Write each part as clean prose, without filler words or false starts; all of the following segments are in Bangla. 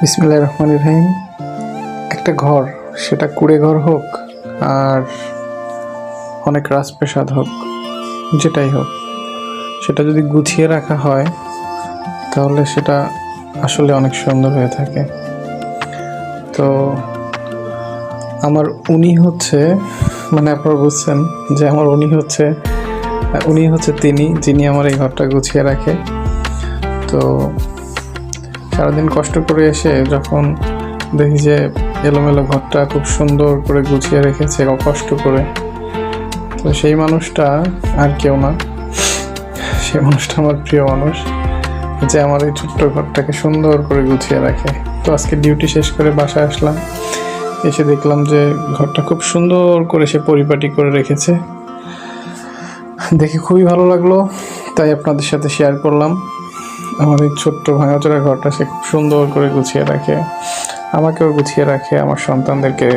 বিসমিল্লাহির রহমানির রহিম। একটা ঘর, সেটা কুঁড়ে ঘর হোক আর অনেক রাজপ্রাসাদ হোক, যেটাই হোক, সেটা যদি গুছিয়ে রাখা হয় তাহলে সেটা আসলে অনেক সুন্দর হয়ে থাকে। তো আমার উনি হচ্ছে, মানে আপনারা বুঝছেন যে আমার উনি হচ্ছে তিনি যিনি আমার এই ঘরটা গুছিয়ে রাখে। তো সারাদিন কষ্ট করে এসে যখন দেখি যে এলোমেলো ঘরটা খুব সুন্দর করে গুছিয়ে রেখেছে কষ্ট করে, তো সেই মানুষটা আর কেউ না, সেই মানুষটা আমার প্রিয় মানুষ, যে আমার এই ছোট্ট ঘরটাকে সুন্দর করে গুছিয়ে রাখে। তো আজকে ডিউটি শেষ করে বাসায় আসলাম, এসে দেখলাম যে ঘরটা খুব সুন্দর করে সে পরিপাটি করে রেখেছে। দেখে খুবই ভালো লাগলো, তাই আপনাদের সাথে শেয়ার করলাম। আমার এই ছোট্ট ভাঙাচোরা ঘরটা সে খুব সুন্দর করে গুছিয়ে রাখে, আমাকেও গুছিয়ে রাখে, আমার সন্তানদেরকে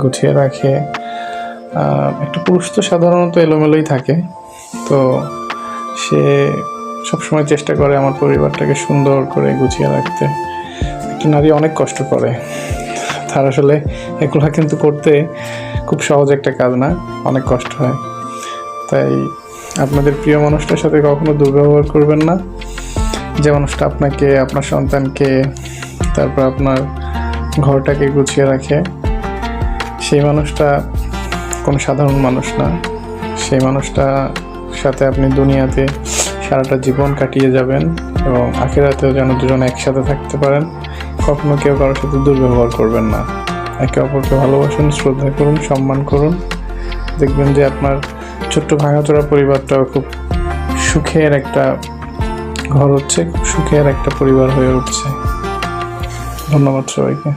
গুছিয়ে রাখে। একটা পুরুষ তো সাধারণত এলোমেলোই থাকে, তো সে সবসময় চেষ্টা করে আমার পরিবারটাকে সুন্দর করে গুছিয়ে রাখতে। একটা নারী অনেক কষ্ট করে, তার আসলে এগুলো কিন্তু করতে খুব সহজ একটা কাজ না, অনেক কষ্ট হয়। তাই আপনাদের প্রিয় মানুষটার সাথে কখনো দুর্ব্যবহার করবেন না। যে মানুষটা আপনাকে, আপনার সন্তানকে, তারপর আপনার ঘরটাকে গুছিয়ে রাখে, সেই মানুষটা কোনো সাধারণ মানুষ না। সেই মানুষটার সাথে আপনি দুনিয়াতে সারাটা জীবন কাটিয়ে যাবেন এবং আখিরাতেও যেন দুজন একসাথে থাকতে পারেন। কখনো কেউ কারোর সাথে দুর্ব্যবহার করবেন না। একে অপরকে ভালোবাসুন, শ্রদ্ধা করুন, সম্মান করুন। দেখবেন যে আপনার ছোট্ট ভাঙাচোরা পরিবারটাও খুব সুখের একটা ঘর হচ্ছে, খুব সুখের একটা পরিবার হয়ে উঠছে। ধন্যবাদ সবাইকে।